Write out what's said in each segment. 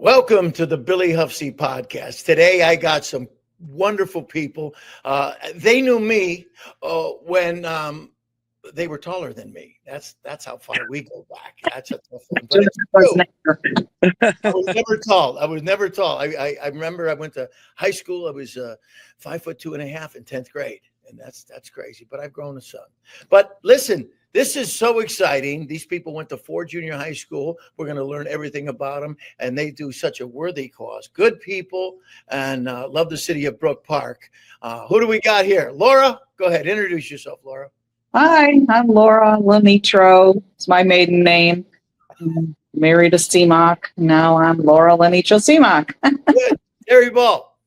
Welcome to the Billy Hufsey podcast. Today I got some wonderful people. They knew me when they were taller than me. That's how far we go back. That's a tough one, but it's true. I was never tall. I remember I went to high school. I was 5'2.5" in 10th grade, and that's crazy. But I've grown a son. But listen. This is so exciting. These people went to Ford Junior High School. We're going to learn everything about them, and they do such a worthy cause. Good people, and love the city of Brook Park. Who do we got here? Lora, go ahead. Introduce yourself, Lora. Hi, I'm Lora Lonitro. It's my maiden name. I'm married to CMOC. Now I'm Lora Lonitro CMOC. Good. Terri Ball.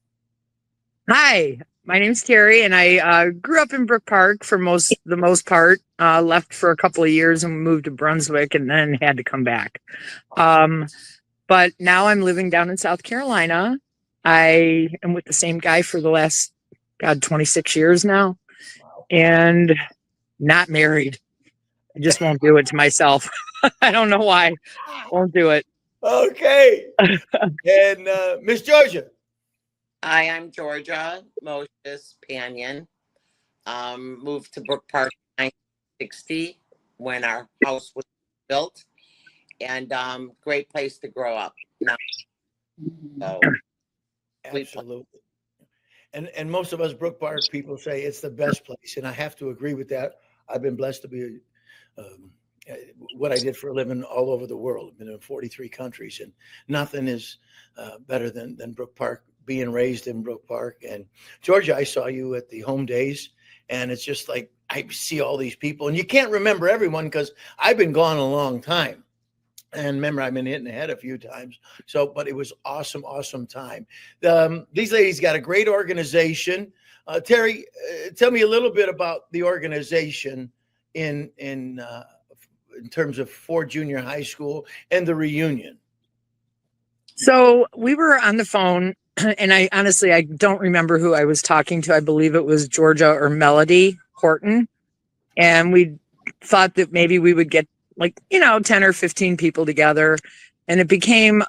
Hi, my name's Terri, and I grew up in Brook Park for the most part. Left for a couple of years and moved to Brunswick, and then had to come back. But now I'm living down in South Carolina. I am with the same guy for the last 26 years now, and not married. I just won't do it to myself. I don't know why. Won't do it. Okay. And Miss Georgia. Hi, I'm Georgia Moshos Panion. Moved to Brook Park in 1960 when our house was built, and great place to grow up. Now, so, absolutely. And most of us Brook Park people say it's the best place, and I have to agree with that. I've been blessed to be what I did for a living all over the world. I've been in 43 countries, and nothing is better than Brook Park. Being raised in Brook Park. And Georgia, I saw you at the home days, and it's just like I see all these people, and you can't remember everyone because I've been gone a long time. And remember, I've been hit in the head a few times. So, but it was awesome time. These ladies got a great organization. Terri, tell me a little bit about the organization in terms of Ford Junior High School and the reunion. So we were on the phone, and I don't remember who I was talking to. I believe it was Georgia or Melody Horton. And we thought that maybe we would get 10 or 15 people together. And it became,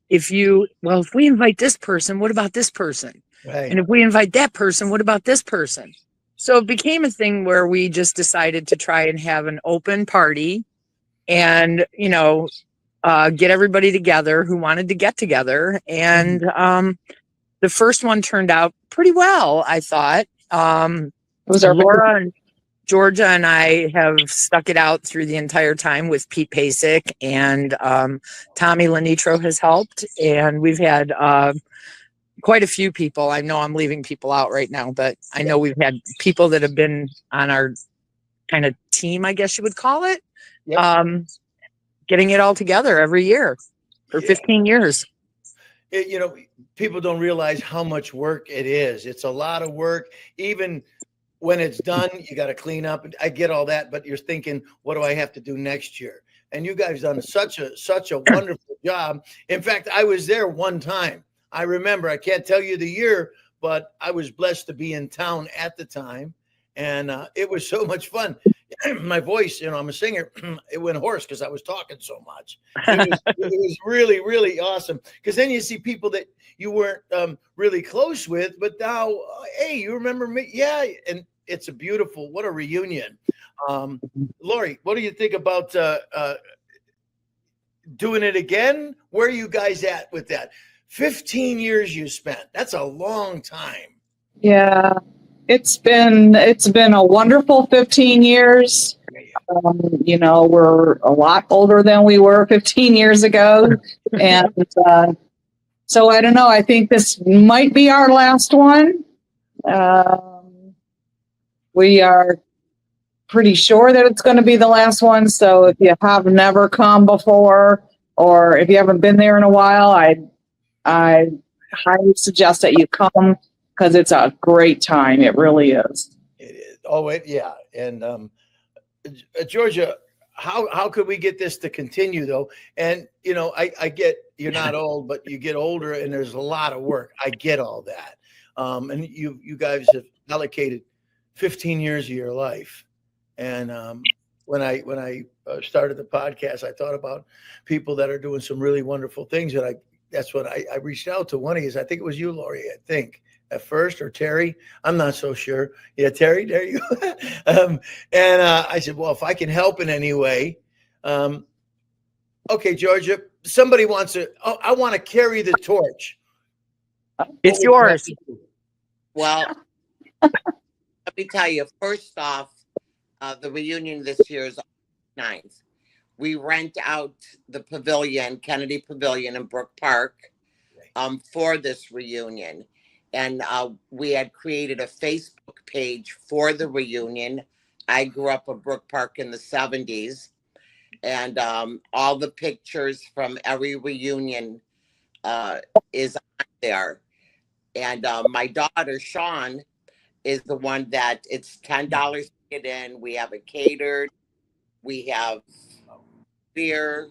if we invite this person, what about this person? Right. And if we invite that person, what about this person? So it became a thing where we just decided to try and have an open party and, get everybody together who wanted to get together. And the first one turned out pretty well, I thought. It was Lora and Georgia and I have stuck it out through the entire time with Pete Pasek, and Tommy Lonitro has helped. And we've had quite a few people. I know I'm leaving people out right now, but I know we've had people that have been on our kind of team, I guess you would call it. Yep. Getting it all together every year for 15 years. People don't realize how much work it is. It's a lot of work. Even when it's done, you got to clean up. I get all that, but you're thinking, what do I have to do next year? And you guys done such a wonderful job. In fact, I was there one time. I remember, I can't tell you the year, but I was blessed to be in town at the time. And it was so much fun. My voice, I'm a singer, it went hoarse because I was talking so much. It was really, really awesome. Because then you see people that you weren't really close with, but now, hey, you remember me? Yeah. And it's what a reunion. Lori, what do you think about doing it again? Where are you guys at with that? 15 years you spent. That's a long time. Yeah. It's been a wonderful 15 years. We're a lot older than we were 15 years ago. And so I don't know. I think this might be our last one. We are pretty sure that it's going to be the last one. So if you have never come before, or if you haven't been there in a while, I highly suggest that you come, because it's a great time. It really is. It is. Oh, yeah. And Georgia, how could we get this to continue, though? And, I get you're not old, but you get older and there's a lot of work. I get all that. And you guys have allocated 15 years of your life. And when I started the podcast, I thought about people that are doing some really wonderful things. And that's what I reached out to. One of you, I think it was you, Lori, I think at first, or Terry. I'm not so sure. Yeah, Terry, there you go. And I said, well, if I can help in any way. Okay, Georgia, somebody wants to, I want to carry the torch. It's yours. Well, let me tell you, first off, the reunion this year is August 9th. We rent out the pavilion, Kennedy Pavilion in Brook Park, for this reunion. And we had created a Facebook page for the reunion. I grew up in Brook Park in the 70s. And all the pictures from every reunion is on there. And my daughter, Sean, is the one that it's $10 to get in. We have it catered. We have beer.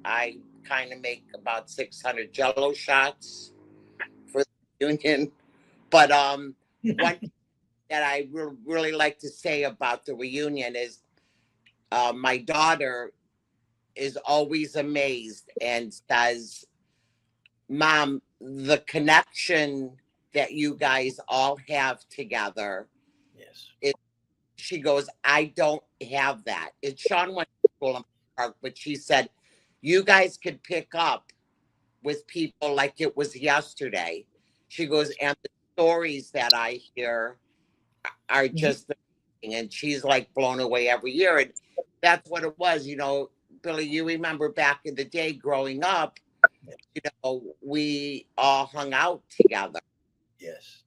I kind of make about 600 Jello shots for the reunion. But one thing that I really like to say about the reunion is my daughter is always amazed and says, Mom, the connection that you guys all have together. Yes. She goes, I don't have that. Sean went to school in Park, but she said, you guys could pick up with people like it was yesterday. She goes, and the stories that I hear are just amazing. And she's like blown away every year. And that's what it was. You know, Billy, you remember back in the day growing up, you know, we all hung out together. Yes.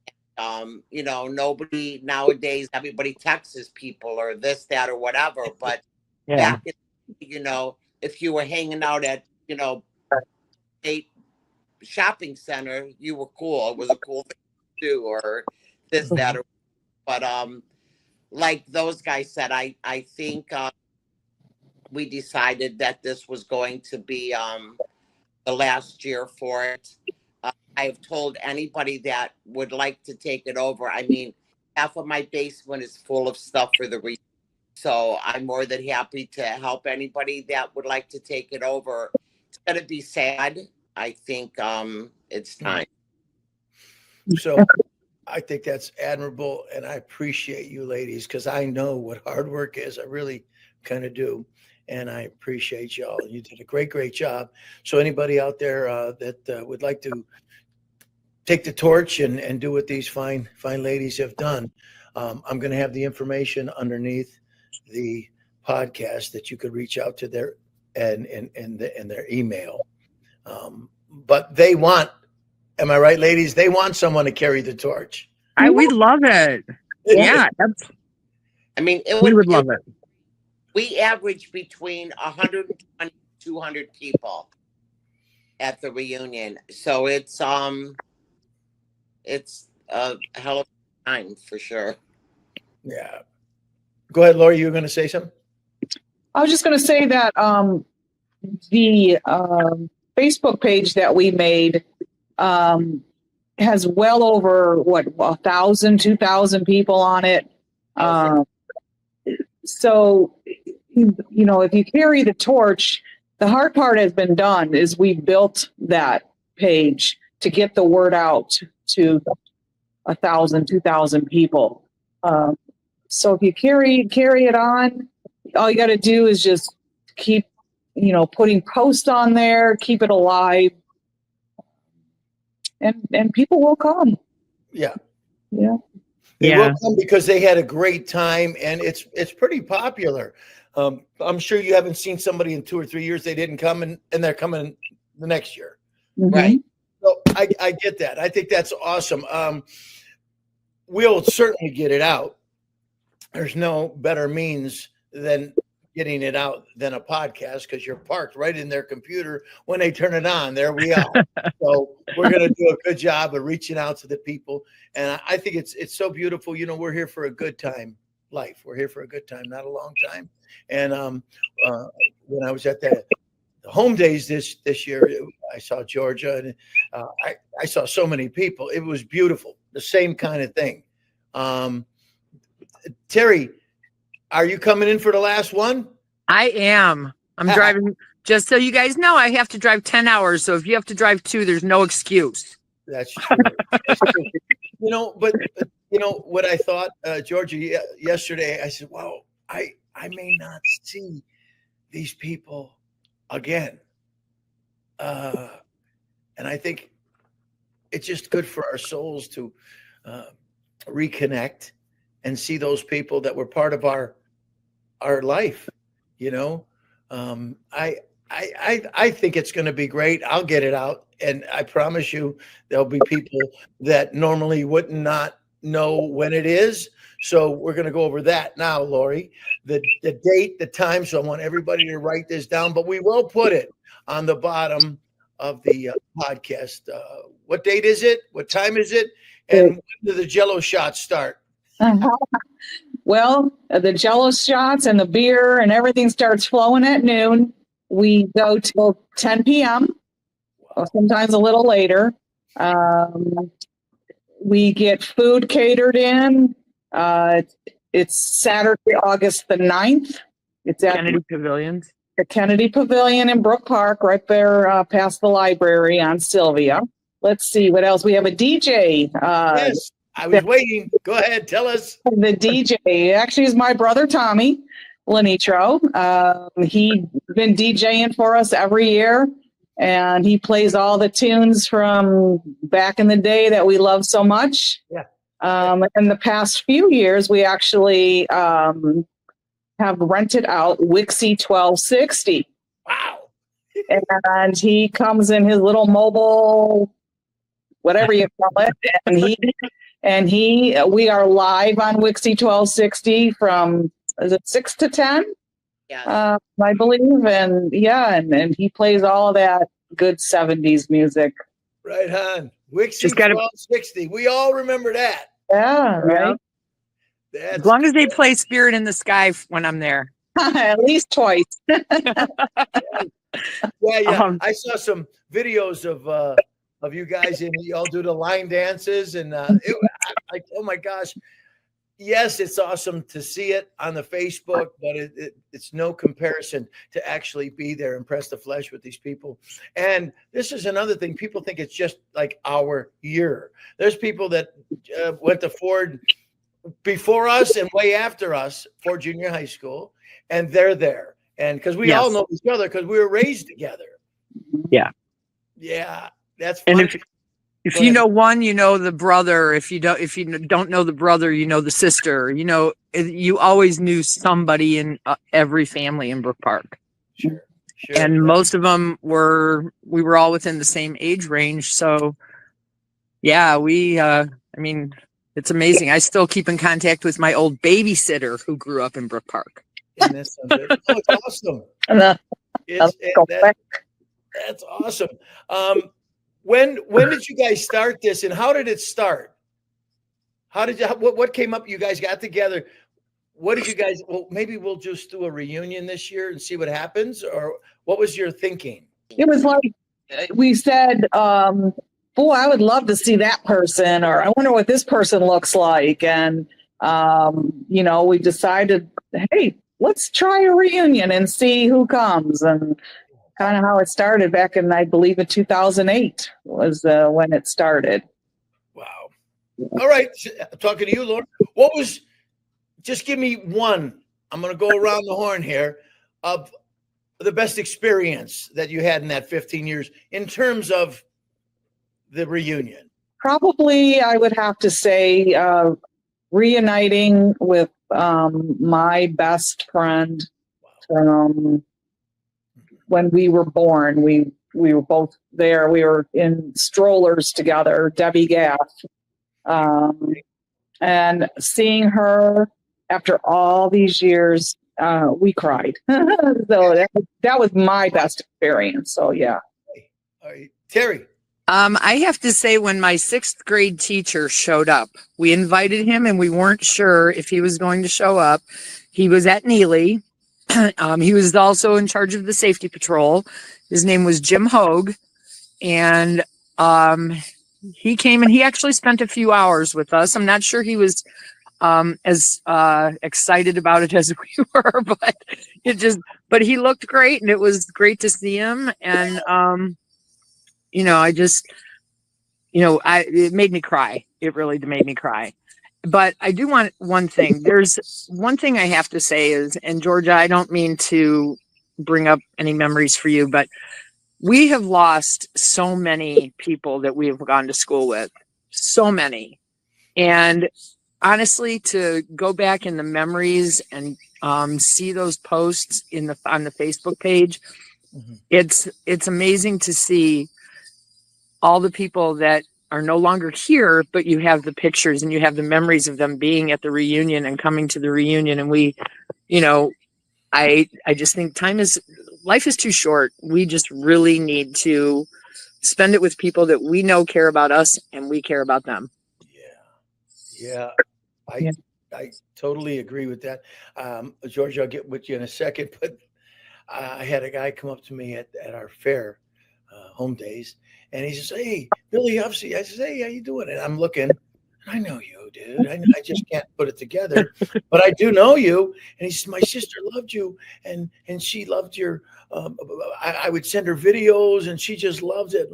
You know, nobody nowadays, everybody texts people or this, that, or whatever. But back in, you know, if you were hanging out at, you know, a shopping center, you were cool. It was a cool thing to do, or this, that, or, but like those guys said, I think we decided that this was going to be the last year for it. I've told anybody that would like to take it over. I mean, half of my basement is full of stuff for the reunion. So I'm more than happy to help anybody that would like to take it over. It's going to be sad. I think it's time. So I think that's admirable. And I appreciate you ladies, because I know what hard work is. I really kind of do. And I appreciate y'all. You did a great, great job. So anybody out there that would like to take the torch and do what these fine ladies have done, I'm going to have the information underneath the podcast that you could reach out to their and their email. But they want, am I right, ladies? They want someone to carry the torch. We love it. Yeah. I mean, We would love it. We average between 120 and 200 people at the reunion. So it's a hell of a time for sure. Yeah. Go ahead, Lori. You were going to say something? I was just going to say that the Facebook page that we made has well over 1,000, 2,000 people on it. So, you know, if you carry the torch, the hard part has been done. Is we built that page to get the word out to 1,000, 2,000 people. So if you carry it on, all you got to do is just keep, you know, putting posts on there, keep it alive, and people will come. Yeah. Yeah. They will come because they had a great time, and it's pretty popular. I'm sure you haven't seen somebody in 2 or 3 years they didn't come, and they're coming the next year. Mm-hmm. Right. So I get that. I think that's awesome. We'll certainly get it out. There's no better means than getting it out than a podcast, because you're parked right in their computer. When they turn it on, there we are. So we're going to do a good job of reaching out to the people. And I think it's so beautiful. You know, we're here for a good time life. We're here for a good time, not a long time. And when I was at the home days this year, I saw Georgia, and I saw so many people. It was beautiful. The same kind of thing. Terry, are you coming in for the last one? I am. I'm driving. Just so you guys know, I have to drive 10 hours. So if you have to drive 2, there's no excuse. That's true. That's true. But what I thought, Georgia, yesterday, I said, wow, I may not see these people again. And I think it's just good for our souls to reconnect and see those people that were part of our life. I think it's going to be great. I'll get it out, and I promise you, there'll be people that normally would not know when it is. So we're going to go over that now, Lori. The date, the time. So I want everybody to write this down, but we will put it on the bottom of the podcast. What date is it? What time is it? And when do the Jello shots start? Well, the Jello shots and the beer and everything starts flowing at noon. We go till 10 p.m., or sometimes a little later. We get food catered in. It's Saturday, August the 9th. It's at Kennedy Pavilions. the Kennedy Pavilion in Brook Park, right there past the library on Sylvia. Let's see what else. We have a DJ. Yes, I was waiting. Go ahead, tell us. The DJ actually is my brother, Tommy Lonitro. He's been DJing for us every year, and he plays all the tunes from back in the day that we love so much. Yeah. In the past few years, we actually have rented out Wixie 1260. Wow. And he comes in his little mobile, whatever you call it, and we are live on Wixie 1260 from, is it 6 to 10? Yeah. I believe, and he plays all of that good 70s music. Right on. Wixie Just gotta- 1260. We all remember that. Yeah, right. That's As long as they play Spirit in the Sky when I'm there. At least twice. yeah. Um, I saw some videos of you guys, and you all do the line dances, and like, oh my gosh. Yes, it's awesome to see it on the Facebook, but it's no comparison to actually be there and press the flesh with these people. And this is another thing. People think it's just like our year. There's people that went to Ford before us and way after us, Ford Junior High School, and they're there. And because we all know each other because we were raised together. Yeah. Yeah, that's fun. And if you know one, you know the brother. If you don't know the brother, you know the sister. You always knew somebody in every family in Brook Park. Sure. And most of them we were all within the same age range. So yeah, it's amazing. I still keep in contact with my old babysitter who grew up in Brook Park. It's awesome. That's awesome. When did you guys start this, and how did it start? What came up? You guys got together. What did you guys? Well, maybe we'll just do a reunion this year and see what happens. Or what was your thinking? It was like we said, boy, I would love to see that person, or I wonder what this person looks like. And, we decided, hey, let's try a reunion and see who comes. And kind of how it started back in, I believe, in 2008 was when it started. Wow. All right. I'm talking to you, Lord. Just give me one. I'm going to go around the horn here of the best experience that you had in that 15 years in terms of the reunion. Probably, I would have to say, reuniting with my best friend from when we were born. We were both there. We were in strollers together, Debbie Gaff. And seeing her after all these years, we cried. So that was my best experience. So, yeah. All right. Terry. I have to say, when my 6th grade teacher showed up, we invited him and we weren't sure if he was going to show up. He was at Neely. He was also in charge of the safety patrol. His name was Jim Hogue. And he came and he actually spent a few hours with us. I'm not sure he was as excited about it as we were, but he looked great, and it was great to see him. And it made me cry. It really made me cry. But I do want one thing. There's one thing I have to say is, and Georgia, I don't mean to bring up any memories for you, but we have lost so many people that we have gone to school with, so many. And honestly, to go back in the memories and see those posts on the Facebook page, it's amazing to see all the people that are no longer here, but you have the pictures and you have the memories of them being at the reunion and coming to the reunion. And we, I just think life is too short. We just really need to spend it with people that we know care about us and we care about them. Yeah. I totally agree with that. George, I'll get with you in a second, but I had a guy come up to me at our fair, home days, and he says, "Hey, Billy Hufsey." I says, "Hey, how you doing?" And I'm looking, I know you, dude. I just can't put it together, but I do know you. And he says, "My sister loved you, and she loved your. I would send her videos, and she just loved it.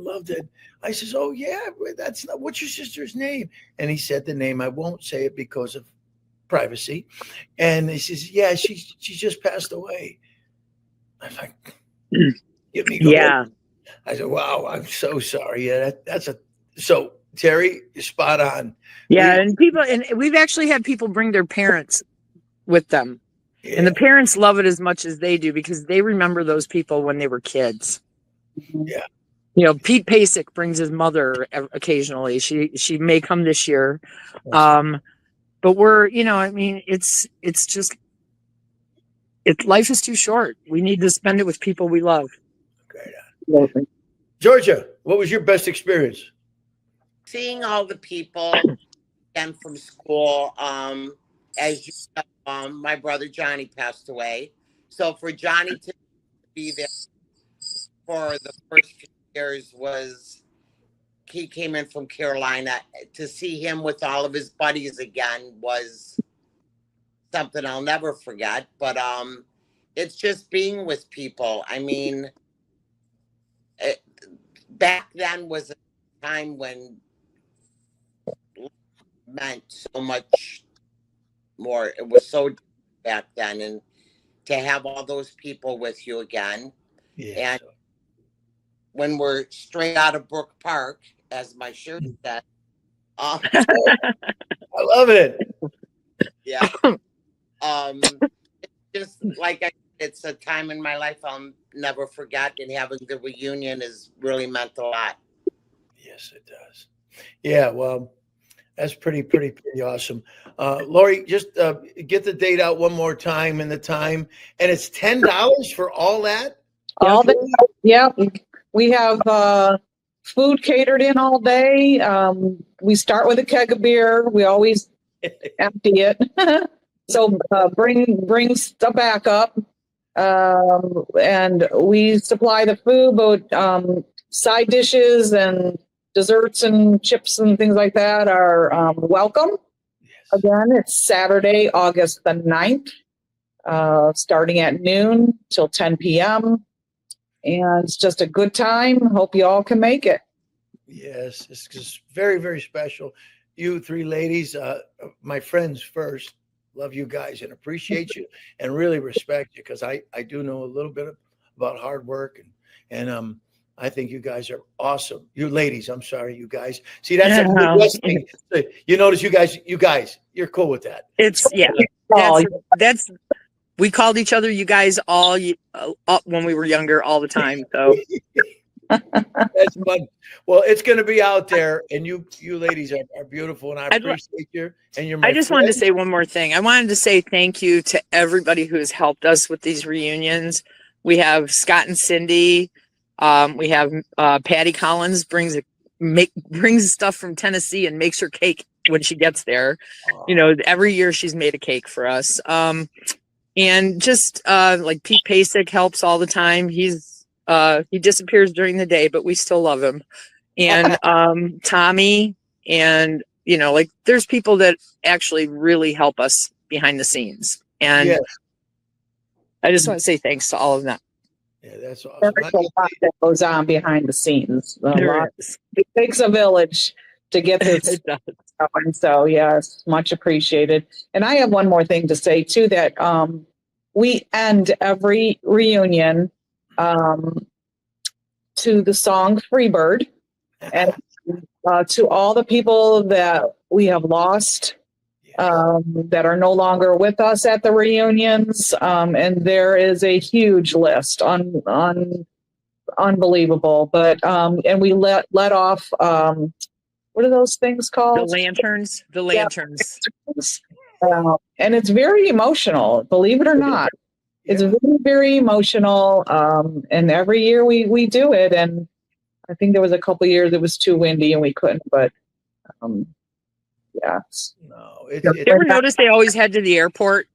I says, "Oh yeah, that's not what's your sister's name?" And he said the name. I won't say it because of privacy. And he says, "Yeah, she just passed away." I'm like, "Give me go." Yeah. I said, "Wow, I'm so sorry." Yeah, so Terry, you're spot on. Yeah, and we've actually had people bring their parents with them. Yeah. And the parents love it as much as they do because they remember those people when they were kids. Yeah. Pete Pasek brings his mother occasionally. She may come this year. But we're, it's just, life is too short. We need to spend it with people we love. Great. Georgia, what was your best experience? Seeing all the people again from school. As you know, my brother Johnny passed away. So for Johnny to be there for the first few years he came in from Carolina. To see him with all of his buddies again was something I'll never forget. But it's just being with people. I mean, back then was a time when meant so much more. It was so back then, and to have all those people with you again. Yeah. And when we're straight out of Brook Park, as my shirt said, I love it. Yeah. Just like it's a time in my life I'll never forget, and having the reunion has really meant a lot. Yes, it does. Yeah, well, that's pretty awesome. Lori, just get the date out one more time and the time, and it's $10 for all that. All day. Yeah, we have food catered in all day. We start with a keg of beer. We always empty it. So bring stuff back up, and we supply the food, but side dishes and desserts and chips and things like that are welcome. Yes. Again, it's Saturday, August the 9th, starting at noon till 10 p.m. And it's just a good time. Hope you all can make it. Yes, it's just very, very special. You three ladies, my friends first, love you guys and appreciate you and really respect you, because I do know a little bit about hard work, and I think you guys are awesome. You ladies, I'm sorry, you guys. See, that's a Midwest thing. You notice you guys, you're cool with that. It's that's we called each other you guys all when we were younger all the time. So that's fun. Well, it's going to be out there, and you ladies are beautiful, and I appreciate you. And you're my I just wanted to say one more thing. I wanted to say thank you to everybody who has helped us with these reunions. We have Scott and Cindy. We have Patty Collins brings stuff from Tennessee and makes her cake when she gets there. Every year she's made a cake for us. And just like Pete Pasek helps all the time. He disappears during the day, but we still love him. And Tommy, and you know, like there's people that actually really help us behind the scenes. And Yes. I just want to say thanks to all of them. Yeah, that's awesome. There's a lot that goes on behind the scenes. There is. It takes a village to get this It does. going. So yes, much appreciated. And I have one more thing to say too, that we end every reunion to the song Freebird. And to all the people that we have lost, that are no longer with us at the reunions, and there is a huge list on unbelievable. But and we let off what are those things The called? lanterns. The lanterns. And it's very emotional, believe it or not. It's Yeah. very, very emotional. And every year we do it. And I think there was a couple of years it was too windy and we couldn't, but yeah. No, You ever notice they always head to the airport?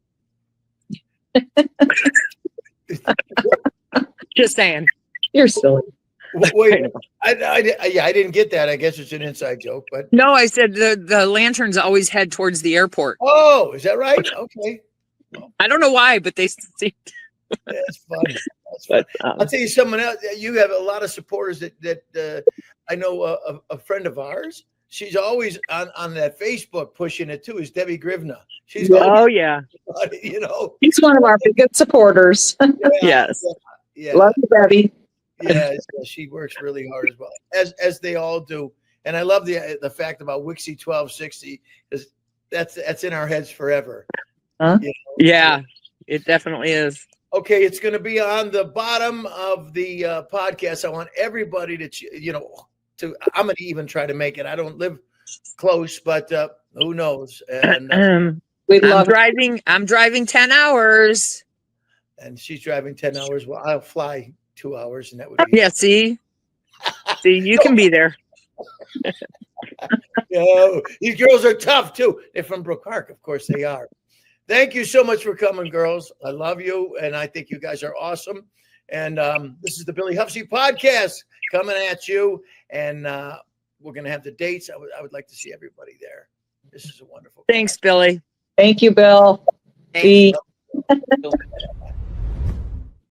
Just saying. You're silly. wait. I didn't get that. I guess it's an inside joke, but No, I said the lanterns always head towards the airport. oh, is that right? Okay, I don't know why, but they seem. that's funny. That's funny. I'll tell you someone else. You have a lot of supporters that I know. A friend of ours. She's always on that Facebook pushing it too. Is Debbie Grivna? She's Oh yeah. you know. He's one of our biggest supporters. Yes. Yeah. Love you, Debbie. Yeah, she works really hard as well, as they all do. And I love the fact about Wixie 1260 because that's in our heads forever. Huh? You know? Yeah, it definitely is. Okay, it's going to be on the bottom of the podcast. I want everybody to I'm going to even try to make it. I don't live close, but who knows? And We'd love it. I'm driving 10 hours. and she's driving 10 hours. Well, I'll fly 2 hours, and that would be Yeah, see, you can be there. These girls are tough too. They're from Brook Park, of course they are. Thank you so much for coming, girls. I love you, and I think you guys are awesome. And this is the Billy Hufsey podcast coming at you, and we're going to have the dates. I would like to see everybody there. This is a wonderful. Thanks, Billy. Thank you, Bill. Thanks. See-